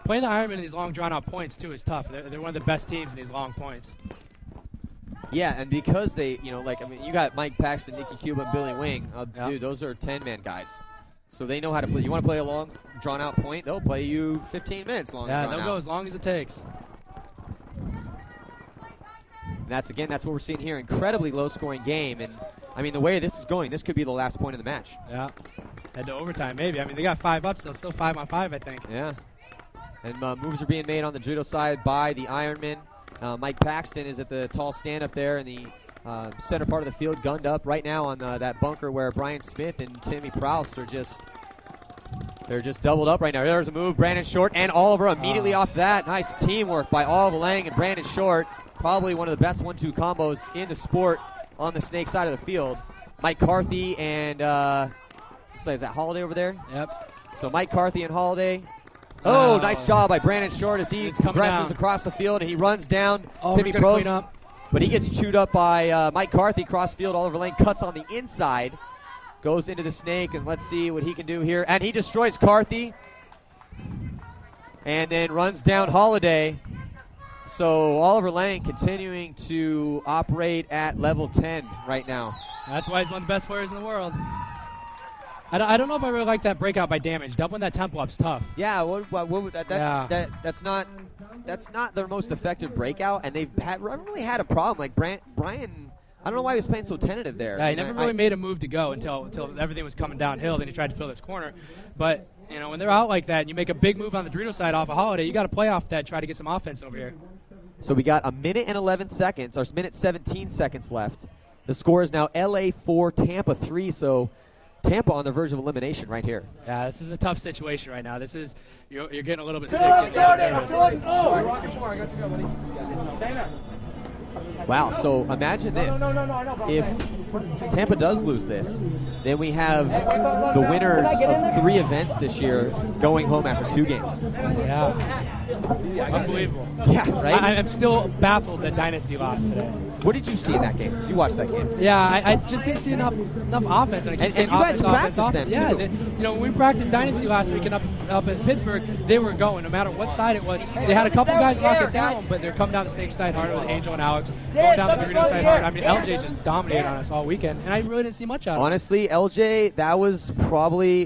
Playing the Ironmen in these long drawn-out points too is tough. They're one of the best teams in these long points. Yeah, and because they, you got Mike Paxton, Nicky Cuba, and Billy Wing. Dude, those are 10-man guys. So they know how to play. You want to play a long, drawn-out point, they'll play you 15 minutes long. Yeah, they'll go as long as it takes. And that's what we're seeing here. Incredibly low-scoring game. And, the way this is going, this could be the last point of the match. Yeah. Head to overtime, maybe. They got 5 up, so still 5-on-5, I think. Yeah. And moves are being made on the judo side by the Ironmen. Mike Paxton is at the tall stand up there in the center part of the field, gunned up right now on that bunker where Brian Smith and Timmy Proust are just doubled up right now. There's a move, Brandon Short and Oliver immediately off that. Nice teamwork by Oliver Lang and Brandon Short. Probably one of the best 1-2 combos in the sport on the Snake side of the field. Mike Carthy and is that Holiday over there? Yep. So Mike Carthy and Holiday. Oh, nice job by Brandon Short as he progresses down. across the field, and he runs down Timmy Timmy Probst. clean up. But he gets chewed up by Mike Carthy. Cross field, Oliver Lane cuts on the inside. Goes into the snake, and let's see what he can do here. And he destroys Carthy. And then runs down Holiday. So Oliver Lane continuing to operate at level 10 right now. That's why he's one of the best players in the world. I don't know if I really like that breakout by Damage. Doubling that tempo up's tough. Yeah, that's not their most effective breakout, and haven't really had a problem. Like Brian, I don't know why he was playing so tentative there. Yeah, he never really made a move to go until everything was coming downhill. Then he tried to fill this corner. But when they're out like that, and you make a big move on the Dorito side off a Holiday, you got to play off that, try to get some offense over here. So we got a minute and 11 seconds, or minute 17 seconds left. The score is now LA 4, Tampa 3. So Tampa on the verge of elimination right here. Yeah, this is a tough situation right now. This is you're getting a little bit sick. Wow, so imagine this. If Tampa does lose this, then we have the winners of 3 events this year going home after 2 games. Yeah. Unbelievable. Yeah, right? I'm still baffled that Dynasty lost today. What did you see in that game? You watched that game. Yeah, I just didn't see enough offense. And you guys practiced them, yeah, too. When we practiced Dynasty last weekend up in Pittsburgh, they were going, no matter what side it was. They had a couple guys lock it down, but they're coming down the Snake side harder with Angel and Alex. Going down the Dorito side hard. I mean, LJ just dominated on us all weekend, and I really didn't see much out of it. Honestly, LJ, that was probably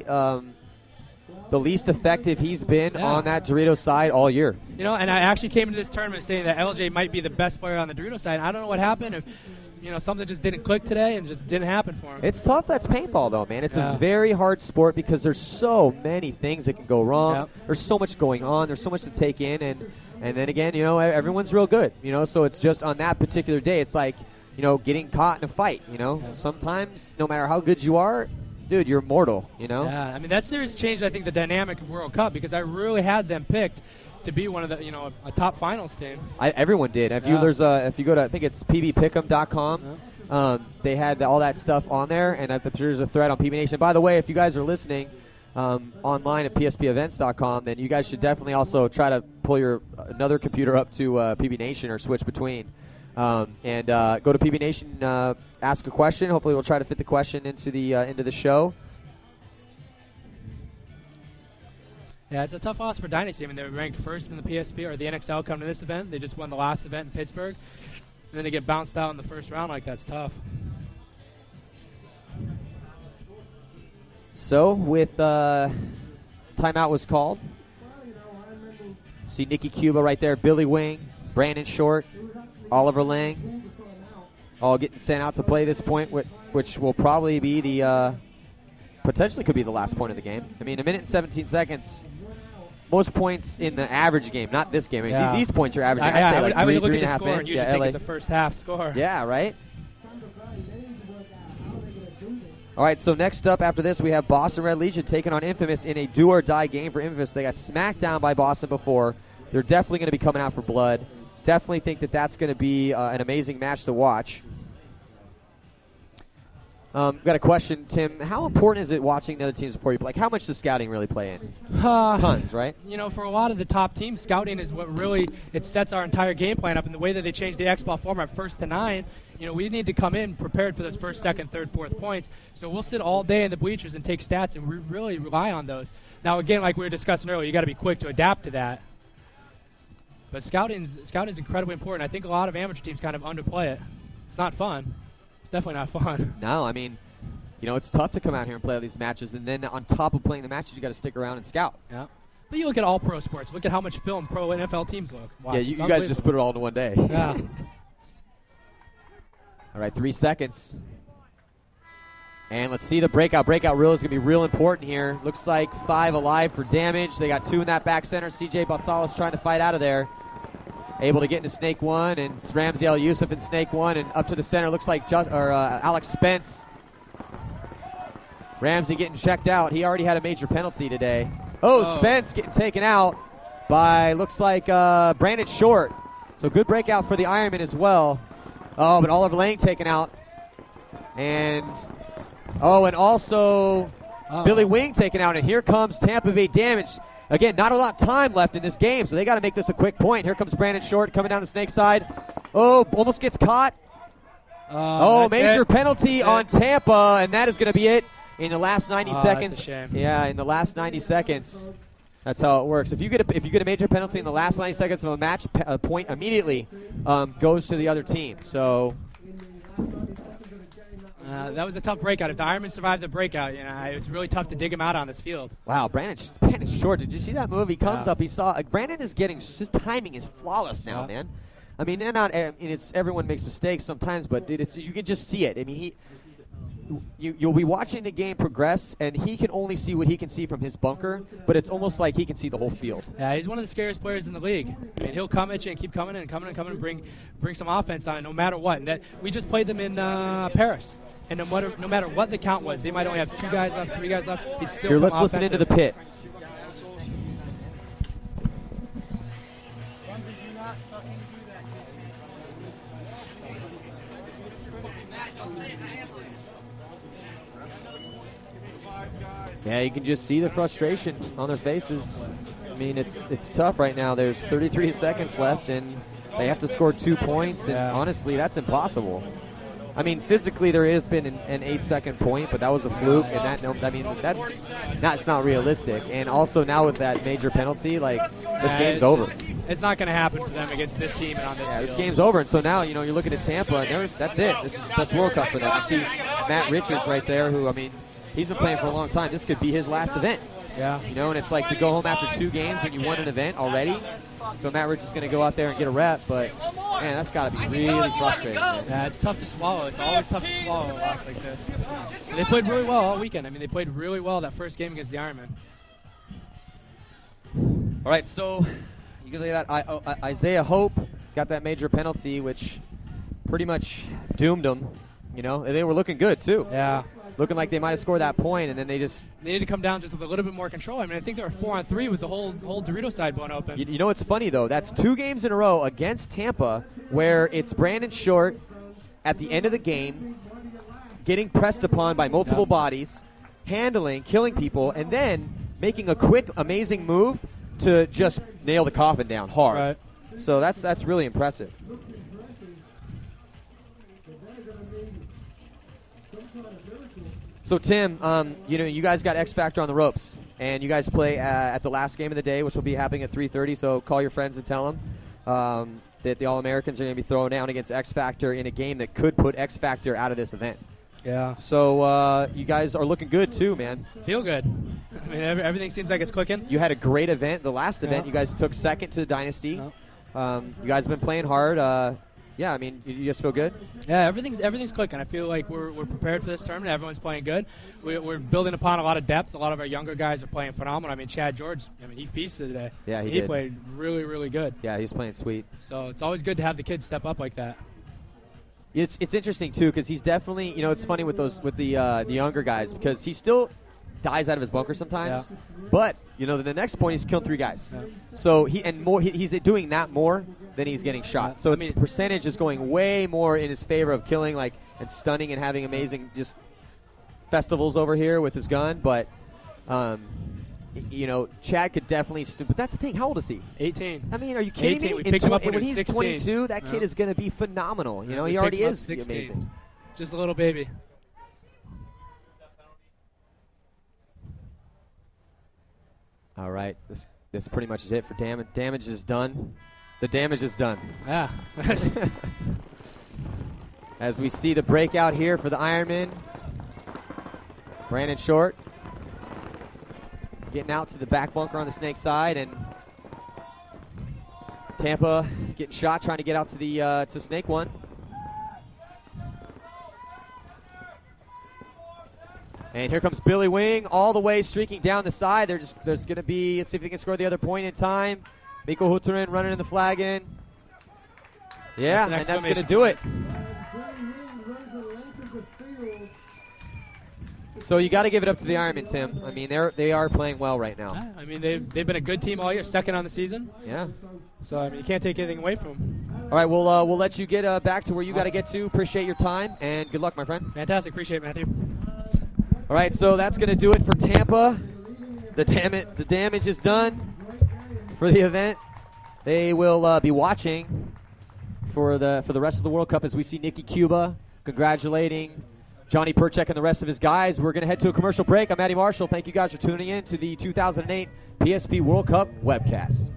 the least effective he's been on that Dorito side all year. And I actually came into this tournament saying that LJ might be the best player on the Dorito side. I don't know what happened. If something just didn't click today and just didn't happen for him. It's tough. That's paintball, though, man. It's a very hard sport because there's so many things that can go wrong. Yep. There's so much going on. There's so much to take in, and then again, everyone's real good. So it's just on that particular day, it's like, getting caught in a fight. Sometimes, no matter how good you are, dude, you're mortal. Yeah, I mean that series changed, I think, the dynamic of World Cup because I really had them picked to be one of the, a top finals team. Everyone did. If you go to, I think it's pbpick'em.com, they had all that stuff on there, and there's a thread on PB Nation. By the way, if you guys are listening online at pspevents.com, then you guys should definitely also try to pull your another computer up to PB Nation or switch between. And go to PB Nation, ask a question. Hopefully we'll try to fit the question into the show. Yeah, it's a tough loss for Dynasty. I mean, they were ranked first in the PSP or the NXL coming to this event. They just won the last event in Pittsburgh. And then to get bounced out in the first round like that's tough. So with timeout was called. See Nikki Cuba right there, Billy Wing, Brandon Short, Oliver Lang, all getting sent out to play this point, which will probably be the potentially could be the last point of the game. I mean, a minute and 17 seconds. Most points in the average game, not this game. I mean, these points are averaging. I would look at the score and usually think it's a first half score. Yeah, right. All right, so next up after this, we have Boston Red Legion taking on Infamous in a do-or-die game for Infamous. They got smacked down by Boston before. They're definitely going to be coming out for blood. Definitely think that that's going to be an amazing match to watch. Got a question, Tim. How important is it watching the other teams before you play? Like, how much does scouting really play in? Tons, right? For a lot of the top teams, scouting is what really sets our entire game plan up. And the way that they changed the X-Ball format first to 9, we need to come in prepared for those first, second, third, fourth points. So we'll sit all day in the bleachers and take stats, and we really rely on those. Now, again, like we were discussing earlier, you got to be quick to adapt to that. But scouting is incredibly important. I think a lot of amateur teams kind of underplay it. It's not fun. It's definitely not fun. No, I mean, it's tough to come out here and play all these matches, and then on top of playing the matches, you got to stick around and scout. Yeah. But you look at all pro sports. Look at how much film pro NFL teams look. Wow, yeah, you guys just put it all in one day. Yeah. All right, 3 seconds. And let's see the breakout. Breakout reel is going to be real important here. Looks like 5 alive for damage. They got 2 in that back center. CJ Balsalas trying to fight out of there. Able to get into Snake 1, and it's Ramsey Al Yusuf in Snake 1, and up to the center looks like Alex Spence. Ramsey getting checked out. He already had a major penalty today. Spence getting taken out by, looks like, Brandon Short. So good breakout for the Ironmen as well. Oh, but Oliver Lang taken out. And also Billy Wing taken out, and here comes Tampa Bay Damage. Again, not a lot of time left in this game, so they got to make this a quick point. Here comes Brandon Short coming down the snake side. Oh, almost gets caught. Major penalty on Tampa, and that is going to be it in the last 90 seconds. That's a shame. Yeah, in the last 90 seconds. That's how it works. If you get a major penalty in the last 90 seconds of a match, a point immediately goes to the other team. So that was a tough breakout. If the Ironmen survived the breakout, it's really tough to dig him out on this field. Wow, Brandon Short. Did you see that move? He comes up. He saw Brandon is getting his timing is flawless now, man. I mean, they're not. It's everyone makes mistakes sometimes, but you can just see it. I mean, you'll be watching the game progress, and he can only see what he can see from his bunker, but it's almost like he can see the whole field. Yeah, he's one of the scariest players in the league. I mean, he'll come at you and keep coming and bring some offense on it no matter what. And that we just played them in Paris, and no matter what the count was, they might only have 2 guys left, 3 guys left. He'd still Here, come let's listen into the pit. Yeah, you can just see the frustration on their faces. I mean, it's tough right now. There's 33 seconds left, and they have to score 2 points, and honestly, that's impossible. I mean, physically, there has been an 8-second point, but that was a fluke, and that's not realistic. And also now with that major penalty, this game's over. It's not going to happen for them against this team and on this field. This game's over, and so now you're looking at Tampa, and that's it. That's World Cup for them. You see Matt Richards right there, who he's been playing for a long time. This could be his last event. Yeah. And it's like to go home after 2 games when you won an event already. So Matt Richards is going to go out there and get a rep, but man, that's got to be really frustrating. Man. Yeah, it's tough to swallow. It's always tough to swallow a loss like this. And they played really well all weekend. I mean, they played really well that first game against the Ironmen. All right, so you can look at that. Isaiah Hope got that major penalty, which pretty much doomed them. They were looking good too. Yeah. Looking like they might have scored that point, and then they needed to come down just with a little bit more control. I mean, I think they were 4-on-3 with the whole Dorito side blown open. You know what's funny, though? That's 2 games in a row against Tampa where it's Brandon Short at the end of the game getting pressed upon by multiple bodies, handling, killing people, and then making a quick, amazing move to just nail the coffin down hard. Right. So that's really impressive. So Tim, you guys got X Factor on the ropes, and you guys play at the last game of the day, which will be happening at 3:30. So call your friends and tell them that the All-Americans are going to be thrown down against X Factor in a game that could put X Factor out of this event. Yeah. So you guys are looking good too, man. Feel good. I mean, everything seems like it's clicking. You had a great event. The last event, you guys took second to the Dynasty. You guys have been playing hard. Yeah, I mean, you just feel good? Yeah, everything's clicking. I feel like we're prepared for this tournament. Everyone's playing good. We're building upon a lot of depth. A lot of our younger guys are playing phenomenal. I mean, Chad George, he feasted today. Yeah, he played really, really good. Yeah, he's playing sweet. So it's always good to have the kids step up like that. It's interesting too because he's definitely it's funny with the younger guys because he still dies out of his bunker sometimes, but the next point he's killed 3 guys. Yeah. So he's doing that more than he's getting shot. So percentage is going way more in his favor of killing and stunning and having amazing just festivals over here with his gun. But Chad could definitely. But that's the thing. How old is he? 18. I mean, are you kidding 18. me? We picked him up when he's 16. 22. That kid is going to be phenomenal. He already is amazing. Just a little baby. All right, this pretty much is it for damage. Damage is done. The damage is done. Yeah. As we see the breakout here for the Ironmen. Brandon Short getting out to the back bunker on the snake side, and Tampa getting shot trying to get out to the to snake one. And here comes Billy Wing all the way streaking down the side. There's going to be, let's see if they can score the other point in time. Mikko Huturin running in the flag in. Yeah, and that's going to do it. So you got to give it up to the Ironmen, Tim. I mean, they are playing well right now. Yeah, I mean, they've been a good team all year, second on the season. Yeah. So, I mean, you can't take anything away from them. All right, we'll let you get back to where you got to get to. Appreciate your time, and good luck, my friend. Fantastic. Appreciate it, Matthew. All right, so that's going to do it for Tampa. The damage is done for the event. They will be watching for the rest of the World Cup as we see Nikki Cuba congratulating Johnny Perchek and the rest of his guys. We're going to head to a commercial break. I'm Matty Marshall. Thank you guys for tuning in to the 2008 PSP World Cup webcast.